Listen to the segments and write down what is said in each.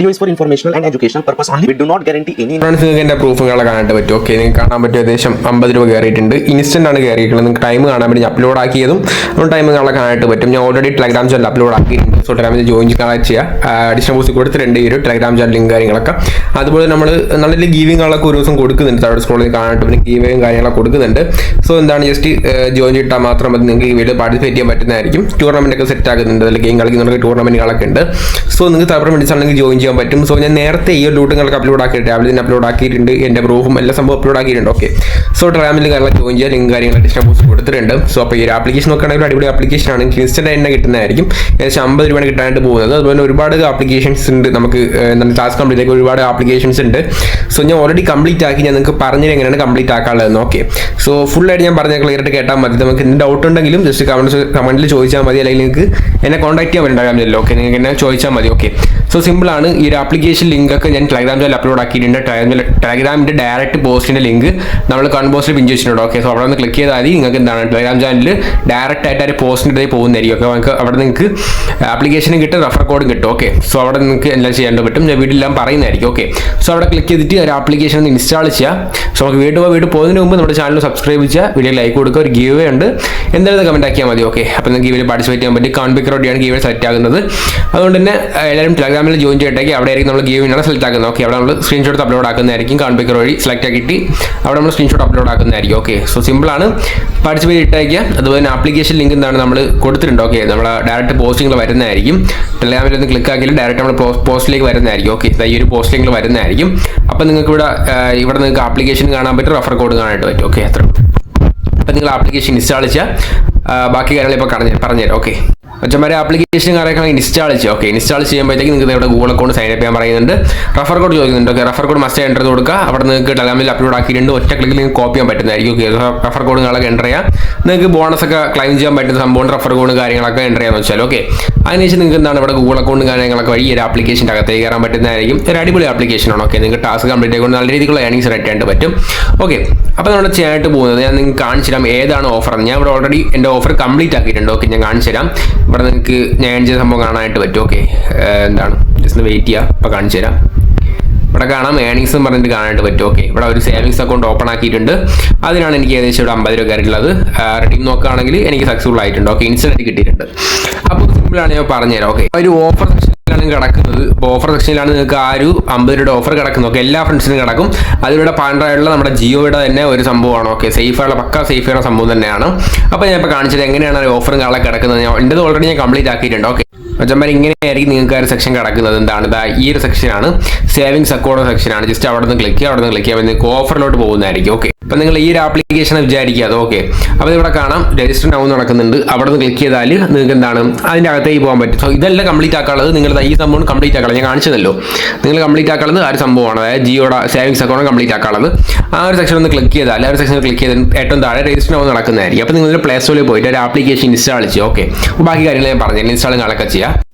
Video is for informational and educational purpose only. We do not guarantee any. Friends നിങ്ങൾക്ക് എൻ്റെ പ്രൂഫുകളെ കാണാനായിട്ട് പറ്റും. Okay, നിങ്ങൾക്ക് കാണാൻ പറ്റും ഏകദേശം 50 രൂപ കയറിയിട്ടുണ്ട്. ഇൻസ്റ്റന്റ് ആണ് കയറിയിട്ടുള്ളത്. നിങ്ങൾക്ക് ടൈം കാണാൻ വേണ്ടി അപ്ലോഡ് ആക്കിയതും ടൈം കാണാനായിട്ട് പറ്റും. ഞാൻ ഓൾറെഡി ടെലഗ്രാം ചാനൽ അപ്ലോഡ് ആക്കിയിട്ടുണ്ട്. സോ ടെലഗ്രാമിൽ ജോയിൻ ചെയ്യുക. അഡീഷണൽ ബൂസ്റ്റ് കൊടുത്തിട്ടുണ്ട് ഈ ഒരു ടെലഗ്രാം ചാനൽ ലിങ്ക് കാര്യങ്ങളൊക്കെ. അതുപോലെ നമ്മൾ നല്ല ഗീവിങ്ങുകളൊക്കെ ഒരു ദിവസം കൊടുക്കുന്നുണ്ട്. അവിടെ സ്ക്രോളിൽ കാണാനായിട്ട് പിന്നെ ഗീവിങ്ങും കാര്യങ്ങളൊക്കെ കൊടുക്കുന്നുണ്ട്. സോ എന്താണ് ജസ്റ്റ് ജോയിൻ ചെയ്തിട്ടാൽ മാത്രം മതി നിങ്ങൾക്ക് ഈ വീഡിയോ പാർട്ടിസിപ്പേറ്റ് ചെയ്യാൻ പറ്റുന്നതായിരിക്കും. ടൂർണമെന്റ് ഒക്കെ സെറ്റ് ആക്കുന്നുണ്ട്. അതിൽ ഗെയിം കളിക്കുന്നവർക്ക് ടൂർണമെന്റുകളൊക്കെ ഉണ്ട്. സോ നിങ്ങൾക്ക് താല്പര്യം വേണ്ടിച്ചാണെങ്കിൽ ജോയിൻ ചെയ്യാൻ പറ്റും. സോ ഞാൻ നേരത്തെ ഈ ഒരു ലൂട്ടുകളൊക്കെ അപ്ലോഡ് ആക്കിയിട്ട് രാവിലെ തന്നെ അപ്ലോഡ് ആക്കിയിട്ടുണ്ട്. എൻ്റെ പ്രൂഫും എല്ലാ സംഭവം അപ്ലോഡ് ആക്കിയിട്ടുണ്ട്. ഓക്കെ, സോ ടെലഗ്രാമിൽ കാര്യങ്ങൾ ജോയിൻ ചെയ്യാൻ ലിങ്ക് കാര്യങ്ങൾ ഡിസ്ക്രിപ്ഷൻ ബോക്സിൽ കൊടുത്തിട്ടുണ്ട്. സോ അപ്പോൾ ഈ ഒരു ആപ്ലിക്കേഷൻ നോക്കുകയാണെങ്കിൽ അടിപൊളി ആപ്ലിക്കേഷൻ ആണ്. ഇൻസ്റ്റന്റ് തന്നെ കിട്ടുന്നതായിരിക്കും. ഏകദേശം 50 രൂപയാണ് കിട്ടാനായിട്ട് പോകുന്നത്. അതുപോലെ ഒരുപാട് ആപ്ലിക്കേഷൻസ് ഉണ്ട്. നമുക്ക് എന്താണ് ടാസ്ക് കംപ്ലീറ്റ് ആക്കി ഒരുപാട് ആപ്ലിക്കേഷൻസ് ഉണ്ട്. സോ ഞാൻ ഓൾറെഡി കംപ്ലീറ്റ് ആക്കി. ഞാൻ നിങ്ങൾക്ക് പറഞ്ഞത് എങ്ങനെയാണ് കംപ്ലീറ്റ് ആക്കാനുള്ളതെന്ന്. ഓക്കെ, സോ ഫുള്ളായിട്ട് ഞാൻ പറഞ്ഞ ക്ലിയർ ആയിട്ട് കേട്ടാൽ മതി. നമുക്ക് എന്ത് ഡൗട്ട് ഉണ്ടെങ്കിലും ജസ്റ്റ് കമന്റിൽ ചോദിച്ചാൽ മതി. അല്ലെങ്കിൽ നിങ്ങൾക്ക് എന്നെ കോൺടാക്ട് ചെയ്യാൻ പറ്റുന്നുണ്ടാകാമല്ലോ. ഓക്കെ, നിങ്ങൾക്ക് എന്നെ ചോദിച്ചാൽ മതി. ഓക്കെ, സോ സിമ്പിളാണ്. ഈ ഒരു ആപ്ലിക്കേഷൻ ലിങ്ക് ഒക്കെ ഞാൻ ടെലഗ്രാം ചാനൽ അപ്ലോഡ് ആക്കിയിട്ടുണ്ട്. ടെലഗ്രാമിൻ്റെ ഡയറക്റ്റ് പോസ്റ്റിൻ്റെ ലിങ്ക് നമ്മൾ കൺപോസ്റ്റിൽ പിൻ വെച്ചിട്ടുണ്ട്. ഓക്കെ, സോ അവിടെ നിന്ന് ക്ലിക്ക് ചെയ്താൽ മതി. നിങ്ങൾക്ക് എന്താണ് ടെലഗ്രാം ചാനലിൽ ഡയറക്റ്റ് ആയിട്ട് ഒരു പോസ്റ്റിൻ്റെ പോകുന്നതായിരിക്കും. ഓക്കെ, നമുക്ക് അവിടെ നിങ്ങൾക്ക് ആപ്ലിക്കേഷനും കിട്ടും, റെഫർ കോഡും കിട്ടും. ഓക്കെ, സോ അവിടെ നിങ്ങൾക്ക് എല്ലാം ചെയ്യാൻ പറ്റും. ഞാൻ വീട്ടിലെല്ലാം പറയുന്നതായിരിക്കും. ഓക്കെ, സോ അവിടെ ക്ലിക്ക് ചെയ്തിട്ട് ഒരു ആപ്ലിക്കേഷൻ ഒന്ന് ഇൻസ്റ്റാൾ ചെയ്യുക. സോ നമുക്ക് വീട്ടിൽ പോകുന്നതിന് മുമ്പ് നമ്മുടെ ചാനൽ സബ്സ്ക്രൈബ് ചെയ്യുക, വീഡിയോ ലൈക്ക് കൊടുക്കുക, ഒരു ഗീവ് ഉണ്ട്, എന്തായാലും കമന്റ് ആക്കിയാൽ മതി. ഓക്കെ, അപ്പോൾ നിങ്ങൾക്ക് ഗീവിൽ പാർട്ടിസിപ്പേറ്റ് ചെയ്യാൻ പറ്റും. കോൺബിക്രോഡിയാണ് ഗീവ് സെലക്ട് ആകുന്നത്. അതുകൊണ്ട് തന്നെ എല്ലാവരും ടെലഗ്രാമിൽ ജോയിൻ ചെയ്തിട്ടേക്ക് അവിടെ ആയിരിക്കും നമ്മൾ ഗീവിനാണ് സെലക്ട് ആക്കുന്നത്. ഓക്കെ, അവിടെ നമ്മൾ സ്ക്രീൻഷോട്ട് അപ്ലോഡ് ആക്കുന്നതായിരിക്കും. കോൺബിക്രോഡി സെലക്ട് ആക്കിയിട്ട് അവിടെ നമ്മൾ സ്ക്രീൻഷോട്ട് അപ്ലോഡ് ആക്കുന്നതായിരിക്കും. ഓക്കെ, സോ സിമ്പിളാണ്. പാർട്ടിസിപ്പേറ്റ് ഇട്ടേക്കുക. അതുപോലെ ആപ്ലിക്കേഷൻ ലിങ്ക് എന്താണ് നമ്മൾ കൊടുത്തിട്ടുണ്ട്. ഓക്കെ, നമ്മൾ ഡയറക്റ്റ് പോസ്റ്റിംഗിൽ വരുന്നതായിരിക്കും. ടെലഗ്രാമിൽ ഒന്ന് ക്ലിക്ക് ആക്കിയാൽ ഡയറക്റ്റ് നമ്മൾ പോസ്റ്റിലേക്ക് വരുന്നതായിരിക്കും. ഓക്കെ, ഈ ഒരു പോസ്റ്റിലേക്ക് വരുന്നതായിരിക്കും. അപ്പോൾ നിങ്ങൾക്ക് ഇവിടെ നിങ്ങൾക്ക് ആപ്ലിക്കേഷൻ കാണാൻ പറ്റും, റെഫർ കോഡ് കാണാനായിട്ട് പറ്റും. ഓക്കെ, അത്ര. അപ്പോൾ നിങ്ങൾ ആപ്ലിക്കേഷൻ ഇൻസ്റ്റാൾ ചെയ്യുക. ബാക്കി കാര്യങ്ങൾ ഇപ്പോൾ പറഞ്ഞുതരാം. ഓക്കെ, മറ്റന്മാരെ ആപ്ലിക്കേഷൻ കാര്യങ്ങളൊക്കെ ഇൻസ്റ്റാൾ ചെയ്യുക. ഓക്കെ, ഇൻസ്റ്റാൾ ചെയ്യുമ്പോഴത്തേക്ക് നിങ്ങൾക്ക് ഇവിടെ ഗൂഗിൾ അക്കൗണ്ട് സൈൻ അപ്പ് ചെയ്യാൻ പറയുന്നുണ്ട്. റെഫർ കോഡ് ചോദിക്കുന്നുണ്ട്. Okay, refer code must enter ചെയ്ത് കൊടുക്കുക. അവിടെ നിങ്ങൾക്ക് ടെലഗ്രാമിൽ അപ്ലോഡ് ആക്കിയിട്ടുണ്ട്. ഒറ്റ ക്ലിക്കിൽ നിങ്ങൾക്ക് കോപ്പി ചെയ്യാൻ പറ്റുന്നതായിരിക്കും. ഓക്കെ, റെഫർ കോഡ് നിങ്ങളൊക്കെ എൻ്റർ ചെയ്യുക. നിങ്ങൾക്ക് ബോണസ് ഒക്കെ ക്ലെയിം ചെയ്യാൻ പറ്റുന്ന സംഭവം റെഫർ കോഡ് കാര്യങ്ങളൊക്കെ എൻ്റർ ചെയ്യാന്ന് വെച്ചാൽ. ഓക്കെ, അതിനുശേഷം നിങ്ങൾക്ക് എന്താണ് ഇവിടെ ഗൂഗിൾ അക്കൗണ്ട് കാര്യങ്ങളൊക്കെ വഴി ഒരു ആപ്ലിക്കേഷൻ്റെ അകത്തേക്ക് കയറാൻ പറ്റുന്നതായിരിക്കും. ഒരു അടിപൊളി ആപ്ലിക്കേഷനാണ്. ഓക്കെ, നിങ്ങൾക്ക് ടാസ്ക് കംപ്ലീറ്റ് ആയിക്കൊണ്ട് നല്ല രീതിയിലുള്ള ഏർണിങ്സ് റെറ്റായിട്ട് പറ്റും. ഓക്കെ, അപ്പോൾ നമ്മൾ ചെയ്യാനായിട്ട് പോകുന്നത് ഞാൻ നിങ്ങൾക്ക് കാണിച്ചു തരാം ഏതാണ് ഓഫർ. ഞാൻ ഇവിടെ ഓൾറെഡി എൻ്റെ ഓഫർ കംപ്ലീറ്റ് ആക്കിയിട്ടുണ്ട്. ഓക്കെ, ഞാൻ കാണിച്ചു തരാം. ഇവിടെ നിങ്ങൾക്ക് ഞാൻ ചെയ്ത സംഭവം കാണാനായിട്ട് പറ്റും. ഓക്കെ, എന്താണ് ജസ്റ്റ് വെയിറ്റ് ചെയ്യുക. അപ്പോൾ കാണിച്ചു തരാം. ഇവിടെ കാണാം ഏർണിങ്സും പറഞ്ഞിട്ട് കാണാനായിട്ട് പറ്റും. ഓക്കെ, ഇവിടെ ഒരു സേവിങ്സ് അക്കൗണ്ട് ഓപ്പൺ ആക്കിയിട്ടുണ്ട്. അതിനാണ് എനിക്ക് ഏകദേശം ഇവിടെ 50 രൂപ കയറിയിട്ടുള്ളത്. റെഡീം നോക്കുകയാണെങ്കിൽ എനിക്ക് സക്സസ്ഫുൾ ആയിട്ടുണ്ട്. ഓക്കെ, ഇൻസ്റ്റന്റ് കിട്ടിയിട്ടുണ്ട്. അപ്പോൾ സിമ്പിളാണ് ഞാൻ പറഞ്ഞുതരാം. ഓക്കെ, ഒരു ഓഫർ സെക്ഷനിലാണ് കിടക്കുന്നത്. അപ്പോൾ ഓഫർ സെക്ഷനിലാണ് നിങ്ങൾക്ക് ആ ഒരു 50 രൂപയുടെ ഓഫർ കിടക്കുന്നത്. ഓക്കെ, എല്ലാ ഫ്രണ്ട്സിനും കിടക്കും. അതിലൂടെ പാൻഡ്രായിട്ടുള്ള നമ്മുടെ ജിയോയുടെ തന്നെ ഒരു സംഭവമാണ്. ഓക്കെ, സേഫായുള്ള പക്ക സേഫായുള്ള സംഭവം തന്നെയാണ്. അപ്പോൾ ഞാൻ ഇപ്പോൾ കാണിച്ചത് എങ്ങനെയാണ് ഓഫറും കാര്യങ്ങളൊക്കെ കിടക്കുന്നത്. എൻ്റെത് ഓൾറെഡി ഞാൻ കംപ്ലീറ്റ് ആക്കിയിട്ടുണ്ട്. ഓക്കെ, മച്ചന്മാർ ഇങ്ങനെയായിരിക്കും നിങ്ങൾക്ക് ആ ഒരു സെക്ഷൻ കിടക്കുന്നത്. എന്താണ് ഈ ഒരു സെക്ഷനാണ് സേവിങ്സ് അക്കൗണ്ട് സെക്ഷനാണ്. ജസ്റ്റ് അവിടെ നിന്ന് ക്ലിക്ക് ചെയ്യുക. അവിടെ നിന്ന് ക്ലിക്ക് ചെയ്യുമ്പോൾ നിങ്ങൾക്ക് ഓഫറിലോട്ട് പോകുന്നതായിരിക്കും. ഓക്കെ, അപ്പോൾ നിങ്ങൾ ഈ ഒരു ആപ്ലിക്കേഷനെ വിചാരിക്കുക. അത് ഓക്കെ, അപ്പോൾ ഇവിടെ കാണാം രജിസ്റ്റർ നൗ നടക്കുന്നുണ്ട്. അവിടെ നിന്ന് ക്ലിക്ക് ചെയ്താൽ നിങ്ങൾക്ക് എന്താണ് അതിൻ്റെ അകത്തേക്ക് പോകാൻ പറ്റും. സോ ഇതെല്ലാം കംപ്ലീറ്റ് ആക്കാനുള്ളത് നിങ്ങൾ ഈ സംഭവം കംപ്ലീറ്റ് ആക്കാനുള്ളത് ഞാൻ കാണിച്ചതല്ലോ. നിങ്ങൾ കംപ്ലീറ്റ് ആക്കാനുള്ളത് ആ ഒരു സംഭവമാണ്. അതായത് ജിയോയുടെ സേവിങ്സ് അക്കൗണ്ട് കംപ്ലീറ്റ് ആക്കാനുള്ളത്. ആ ഒരു സെക്ഷൻ ഒന്ന് ക്ലിക്ക് ചെയ്താൽ ആ ഒരു സെക്ഷൻ ക്ലിക്ക് ചെയ്ത് ഏറ്റവും താഴെ രജിസ്റ്റർ നൗ നടക്കുന്നതായിരിക്കും. അപ്പോൾ നിങ്ങൾ പ്ലേ സ്റ്റോറിൽ പോയിട്ട് ഒരു ആപ്ലിക്കേഷൻ ഇൻസ്റ്റാൾ ചെയ്യുക. ഓക്കെ, ബാക്കി കാര്യങ്ങൾ ഞാൻ പറഞ്ഞു ഇൻസ്റ്റാളും കളൊക്കെ ചെയ്യുക.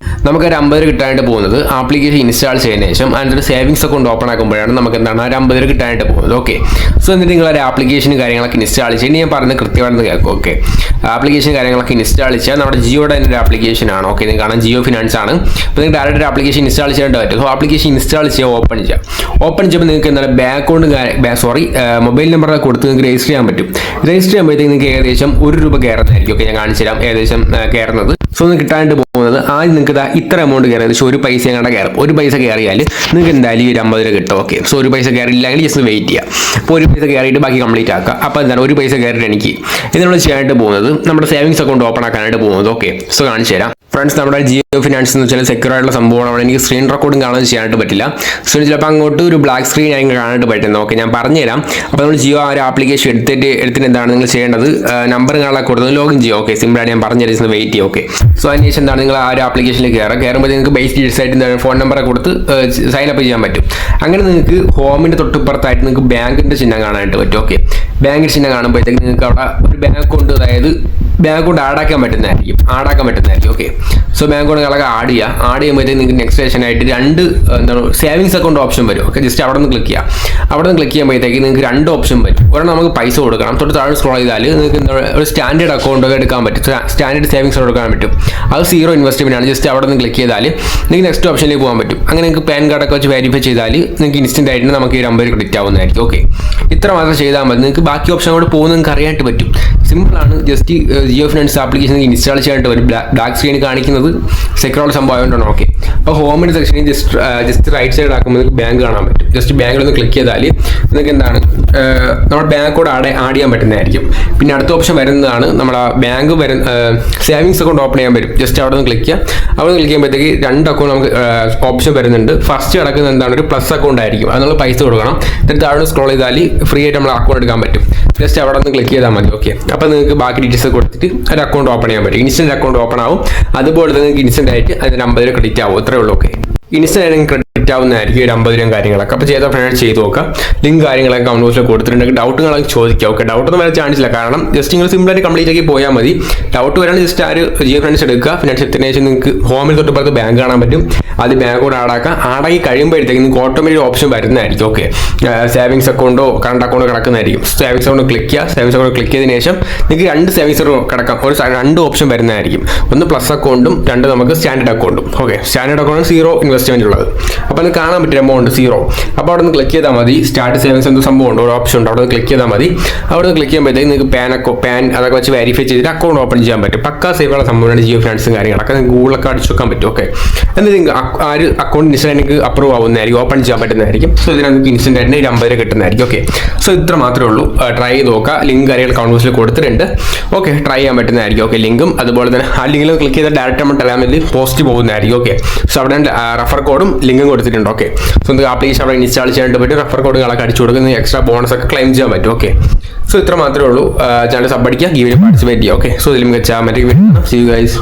നമുക്കൊരു 50 രൂപ കിട്ടാനായിട്ട് പോകുന്നത് ആപ്ലിക്കേഷൻ ഇൻസ്റ്റാൾ ചെയ്തതിനു ശേഷം അതിൻ്റെ സേവിങ്സ് അക്കൗണ്ട് ഓപ്പൺ ആക്കുമ്പോഴാണ് നമുക്ക് എന്താണ് ഒരു 50 രൂപ കിട്ടാനായിട്ട് പോകുന്നത്. ഓക്കെ, സോ എന്നിട്ട് നിങ്ങളൊരു ആപ്ലിക്കേഷനും കാര്യങ്ങളൊക്കെ ഇൻസ്റ്റാൾ ചെയ്യുക. ഞാൻ പറഞ്ഞത് കൃത്യമാണെന്ന് കേൾക്കും. ഓക്കെ, ആപ്ലിക്കേഷൻ കാര്യങ്ങളൊക്കെ ഇൻസ്റ്റാൾ ചെയ്യാൻ നമ്മുടെ ജിയോയുടെ തന്നെ ഒരു ആപ്ലിക്കേഷൻ ആണ്. ഓക്കെ, നിങ്ങൾക്ക് കാണാം ജിയോ ഫിനാൻസ് ആണ്. അപ്പോൾ നിങ്ങൾക്ക് ഡയറക്റ്റ് ഒരു ആപ്ലിക്കേഷൻ ഇൻസ്റ്റാൾ ചെയ്യാനായിട്ട് പറ്റും. സോ ആപ്ലിക്കേഷൻ ഇൻസ്റ്റാൾ ചെയ്യുക, ഓപ്പൺ ചെയ്യുമ്പോൾ നിങ്ങൾക്ക് എന്താണ് ബാങ്ക് അക്കൗണ്ട് മൊബൈൽ നമ്പർ കൊടുത്ത് നിങ്ങൾക്ക് രജിസ്റ്റർ ചെയ്യാൻ പറ്റും. രജിസ്റ്റർ ചെയ്യുമ്പോഴത്തേക്ക് നിങ്ങൾക്ക് ഏകദേശം 1 രൂപ കയറുന്നതായിരിക്കും. ഓക്കെ, ഞാൻ കാണിച്ചു തരാം ഏകദേശം കയറുന്നത്. സോ ഒന്ന് കിട്ടാനായിട്ട് പോകുന്നത് ആദ്യം നിങ്ങൾക്ക് ഇത്ര എമൗണ്ട് കയറി ഏകദേശം 1 പൈസ അങ്ങോട്ട് കയറും. 1 പൈസ കയറിയാൽ നിങ്ങൾക്ക് എന്തായാലും ഈ 50 രൂപ കിട്ടും. ഓക്കെ, സോ 1 പൈസ കയറിയില്ലെങ്കിൽ ജസ്റ്റ് വെയിറ്റ് ചെയ്യുക. അപ്പോൾ 1 പൈസ കയറിയിട്ട് ബാക്കി കംപ്ലീറ്റ് ആക്കുക. അപ്പോൾ എന്താണ് 1 പൈസ കയറിയിട്ട് എനിക്ക് ഇത് നമ്മൾ ചെയ്യാനായിട്ട് പോകുന്നത് നമ്മുടെ സേവിങ്സ് അക്കൗണ്ട് ഓപ്പൺ ആക്കാനായിട്ട് പോകുന്നത്. ഓക്കെ, സോ കാണിച്ചു തരാം. ഫ്രണ്ട്സ്, നമ്മുടെ ജിയോ ഫിനാൻസ് എന്ന് വെച്ചാൽ സെക്യൂർ ആയിട്ടുള്ള സംഭവമാണ്. എനിക്ക് സ്ക്രീൻ റെക്കോർഡിംഗ് കാണാൻ ചെയ്യാനായിട്ട് പറ്റില്ല. സ്ക്രീൻ ചിലപ്പോൾ അങ്ങോട്ട് ഒരു ബ്ലാക്ക് സ്ക്രീൻ ആയി കാണാനായിട്ട് പറ്റുന്നത്. ഓക്കെ, ഞാൻ പറഞ്ഞുതരാം. അപ്പോൾ നമ്മൾ ജിയോ ആ ഒരു ആപ്ലിക്കേഷൻ എടുത്തിട്ട് എന്താണ് നിങ്ങൾ ചെയ്യേണ്ടത് നമ്പർ കാണാൻ കൊടുത്തത് ലോഗിൻ ചെയ്യുക. ഓക്കെ, സിമ്പിളാണ്. ഞാൻ പറഞ്ഞുതരുന്നത് വെയിറ്റ് ചെയ്യുക. ഓക്കെ, സോ അതിനുശേഷം എന്താണ് നിങ്ങൾ ആ ഒരു ആപ്ലിക്കേഷനിൽ കയറുമ്പോൾ നിങ്ങൾക്ക് ബേസ് ഡീറ്റെയിൽസ് ആയിട്ട് എന്താണ് ഫോൺ നമ്പറെ കൊടുത്ത് സൈൻ അപ്പ് ചെയ്യാൻ പറ്റും. അങ്ങനെ നിങ്ങൾക്ക് ഹോമിൻ്റെ തൊട്ടിപ്പുറത്തായിട്ട് നിങ്ങൾക്ക് ബാങ്കിൻ്റെ ചിഹ്നം കാണാനായിട്ട് പറ്റും. ഓക്കെ, ബാങ്കിൻ്റെ ചിഹ്നം കാണുമ്പോഴത്തേക്ക് നിങ്ങൾക്ക് അവിടെ ഒരു ബാങ്ക് അക്കൗണ്ട്, അതായത് ബാങ്ക് അക്കൗണ്ട് ആഡാക്കാൻ പറ്റുന്നതായിരിക്കും. ഓക്കെ, സോ ബാങ്ക് അക്കൗണ്ടുകളൊക്കെ ആഡ് ചെയ്യുമ്പോഴത്തേക്ക് നിങ്ങൾക്ക് നെക്സ്റ്റ് സെഷൻ ആയിട്ട് രണ്ട് എന്താണ് സേവിങ്സ് അക്കൗണ്ട് ഓപ്ഷൻ വരും. ഓക്കെ, ജസ്റ്റ് അവിടെ നിന്ന് ക്ലിക്ക് ചെയ്യുക. അവിടെ നിന്ന് ക്ലിക്ക് ചെയ്യുമ്പോഴത്തേക്ക് നിങ്ങൾക്ക് രണ്ട് ഓപ്ഷൻ വരും. ഒരെണ്ണം നമുക്ക് പൈസ കൊടുക്കണം, തൊട്ട് താഴെ സ്ക്രോൾ ചെയ്താൽ നിങ്ങൾക്ക് എന്താ ഒരു സ്റ്റാൻഡേർഡ് അക്കൗണ്ട് ഒക്കെ എടുക്കാൻ പറ്റും, സ്റ്റാൻഡേർഡ് സേവിങ്സ് എടുക്കാൻ പറ്റും. അത് 0 ഇൻവെസ്റ്റ്മെന്റ് ആണ്. ജസ്റ്റ് അവിടെ നിന്ന് ക്ലിക്ക് ചെയ്താൽ നിങ്ങൾക്ക് നെക്സ്റ്റ് ഓപ്ഷനിലേക്ക് പോകാൻ പറ്റും. അങ്ങനെ നിങ്ങൾക്ക് പാൻ കാർഡൊക്കെ വെച്ച് വെരിഫൈ ചെയ്താൽ നിങ്ങൾക്ക് ഇൻസ്റ്റന്റ് ആയിട്ട് നമുക്ക് ഈ നമ്പർ ക്രെഡിറ്റ് ആവുന്നതായിരിക്കും. ഓക്കെ, ഇത്ര മാത്രം ചെയ്താൽ മതി. നിങ്ങൾക്ക് ബാക്കി ഓപ്ഷൻ കൂടെ പോകുന്നത് നിങ്ങൾക്ക് അറിയാനായിട്ട് പറ്റും. സിമ്പിളാണ്. Just Jio Finance application install ചെയ്യാനായിട്ട് വരും. ബ്ലാക്ക് സ്ക്രീൻ കാണിക്കുന്നത് സെക്യൂർ സംഭവം ആയതുകൊണ്ടാണ്. ഓക്കെ, അപ്പോൾ ഹോമിൻ്റെ സെക്ഷനിൽ ജസ്റ്റ് റൈറ്റ് സൈഡ് ആക്കുമ്പോൾ നിങ്ങൾക്ക് ബാങ്ക് കാണാൻ പറ്റും. ജസ്റ്റ് ബാങ്കിൽ ഒന്ന് ക്ലിക്ക് ചെയ്താൽ നിങ്ങൾക്ക് എന്താണ് നമ്മുടെ ബാങ്ക് കോഡ് ആഡ് ചെയ്യാൻ പറ്റുന്നതായിരിക്കും. പിന്നെ അടുത്ത ഓപ്ഷൻ വരുന്നതാണ് നമ്മുടെ ബാങ്ക് സേവിങ്സ് അക്കൗണ്ട് ഓപ്പൺ ചെയ്യാൻ വരും. ജസ്റ്റ് അവിടെ നിന്ന് ക്ലിക്ക് ചെയ്യുക. അവിടെ നിന്ന് ക്ലിക്ക് ചെയ്യുമ്പോഴത്തേക്ക് രണ്ട് അക്കൗണ്ട് നമുക്ക് ഓപ്ഷൻ വരുന്നുണ്ട്. ഫസ്റ്റ് കിടക്കുന്നത് എന്താണ് ഒരു പ്ലസ് അക്കൗണ്ട് ആയിരിക്കും. അത് നമ്മൾ പൈസ കൊടുക്കണം. എന്നിട്ട് താഴെ സ്ക്രോൾ ചെയ്താൽ ഫ്രീ ആയിട്ട് നമ്മൾ അക്കൗണ്ട് എടുക്കാൻ പറ്റും. ജസ്റ്റ് അവിടെ നിന്ന് ക്ലിക്ക് ചെയ്താൽ മതി. ഓക്കെ, അപ്പോൾ നിങ്ങൾക്ക് ബാക്കി ഡീറ്റെയിൽസ് കൊടുത്തിട്ട് ഒരു അക്കൗണ്ട് ഓപ്പൺ ചെയ്യാൻ പറ്റും. ഇൻസ്റ്റന്റ് അക്കൗണ്ട് ഓപ്പൺ ആവും. അതുപോലെ തന്നെ നിങ്ങൾക്ക് ഇൻസ്റ്റന്റ് ആയിട്ട് അതിന് 50 ക്രെഡിറ്റ് ആവും. അത്രേ ഉള്ളൂ. ഓക്കെ, ഇൻസ്റ്റന്റ് ആയിട്ട് ക്രെഡിറ്റ് ആവുന്നതായിരിക്കും 50 കാര്യങ്ങളൊക്കെ. അപ്പോൾ ചെയ്ത ഫ്രണ്ട്സ് ചെയ്ത് നോക്കുക. ലിങ്ക് കാര്യങ്ങളൊക്കെ കമന്റ് ബോക്സിൽ കൊടുത്തിട്ടുണ്ടെങ്കിൽ ഡൗട്ടുകളൊക്കെ ചോദിക്കുക. ഓക്കെ, ഡൗട്ടൊന്നും വരാൻ ചാൻസ് ഇല്ല. കാരണം ജസ്റ്റ് നിങ്ങൾ സിമ്പിളായിട്ട് കംപ്ലീറ്റ് ആക്കി പോയാൽ മതി. ഡൗട്ട് വരാൻ ജസ്റ്റ് ജിയോ ഫ്രണ്ട്സ് എടുക്കുക. ഫിനാൻസ് എത്തിയതിനു ശേഷം നിങ്ങൾക്ക് ഹോമിൽ തൊട്ടുപുറത്ത് ബാങ്ക് കാണാൻ പറ്റും. അത് ബാങ്ക് കൂടെ ആഡാക്കി കഴിയുമ്പോഴത്തേക്ക് നിങ്ങൾക്ക് ഓട്ടോമാറ്റിക് ഓപ്ഷൻ വരുന്നതായിരിക്കും. ഓക്കെ, സേവിങ്സ് അക്കൗണ്ടോ കറണ്ട് അക്കൗണ്ടോ കിടക്കുന്നതായിരിക്കും. സേവിങ്സ് അക്കൗണ്ട് ക്ലിക്ക് ചെയ്യുക. സേവിങ്സ് അക്കൗണ്ട് ക്ലിക്ക് ചെയ്തതിനു ശേഷം നിങ്ങൾക്ക് രണ്ട് സേവിങ്സ് കിടക്കാം. രണ്ട് ഓപ്ഷൻ വരുന്നതായിരിക്കും. ഒന്ന് പ്ലസ് അക്കൗണ്ടും രണ്ട് നമുക്ക് സ്റ്റാൻഡേർഡ് അക്കൗണ്ടും. ഓക്കെ, സ്റ്റാൻഡേർഡ് അക്കൗണ്ട് 0 ഇൻവെസ്റ്റ്മെന്റ് ഉള്ളത്. അപ്പോൾ അത് കാണാൻ പറ്റും എമൗണ്ട് 0. അപ്പോൾ അവിടെ നിന്ന് ക്ലിക്ക് ചെയ്താൽ മതി. സ്റ്റാർട്ട് സേവിങ്സ് എന്തോ സംഭവം ഉണ്ട്, ഒരു ഓപ്ഷൻ ഉണ്ട്. അവിടെ നിന്ന് ക്ലിക്ക് ചെയ്താൽ മതി. അവിടെ നിന്ന് ക്ലിക്ക് ചെയ്യുമ്പോഴത്തേക്ക് നിങ്ങൾക്ക് പാൻ അതൊക്കെ വെച്ച് വെരിഫൈ ചെയ്തിട്ട് അക്കൗണ്ട് ഓപ്പൺ ചെയ്യാൻ പറ്റും. പക്കാ സേഫുള്ള സംഭവമാണ് ജിയോ ഫിനാൻസും കാര്യങ്ങളൊക്കെ. നിങ്ങൾക്ക് ഗൂഗിളൊക്കെ അടിച്ചു വെക്കാൻ പറ്റും. ഓക്കെ, എന്നിട്ട് നിങ്ങൾക്ക് ആ ഒരു അക്കൗണ്ട് ഇൻസ്റ്റന്റ് നിങ്ങൾക്ക് അപ്രൂവ് ആവുന്നതായിരിക്കും, ഓപ്പൺ ചെയ്യാൻ പറ്റുന്നതായിരിക്കും. സോ ഇതിന് നിങ്ങൾക്ക് ഇൻസ്റ്റന്റ് ആയിട്ട് 50 കിട്ടുന്നതായിരിക്കും. ഓക്കെ, സോ ഇത്ര മാത്രമേ ഉള്ളൂ. ട്രൈ ചെയ്ത് നോക്കുക. ലിങ്ക് കാര്യങ്ങൾ കമന്റ് ബോക്സിൽ കൊടുത്തിട്ടുണ്ട്. ഓക്കെ, ട്രൈ ചെയ്യാൻ പറ്റുന്നതായിരിക്കും. ഓക്കെ, ലിങ്കും അതുപോലെ തന്നെ ആ ലിങ്കിൽ ക്ലിക്ക് ചെയ്താൽ ഡയറക്റ്റ് നമ്മൾ ടെലഗ്രാമിൽ പോസ്റ്റ് പോകുന്നതായിരിക്കും. ഓക്കെ, സോ അവിടെ റഫർ കോഡും ലിങ്കും കൊടുത്തിട്ടുണ്ട്. ഓക്കെ, സോ നിങ്ങൾക്ക് ആപ്ലിക്കേഷൻ അവിടെ ഇൻസ്റ്റാൾ ചെയ്യാനായിട്ട് പറ്റും. റഫർ കോഡുകളൊക്കെ അടിച്ചു കൊടുക്കുന്ന എക്സ്ട്രാ ബോണസ് ഒക്കെ ക്ലെയിം ചെയ്യാൻ പറ്റും. ഓക്കെ, സോ ഇത്ര മാത്രമേ ഉള്ളൂ. ചാനൽ സബ് അടിക്കുക, ഗീവിൽ പാർട്ടിസിപ്പേറ്റ് ചെയ്യുക. ഓക്കെ, സോ ഇതിലും വെച്ചാൽ മറ്റേ സീ യു ഗൈസ്.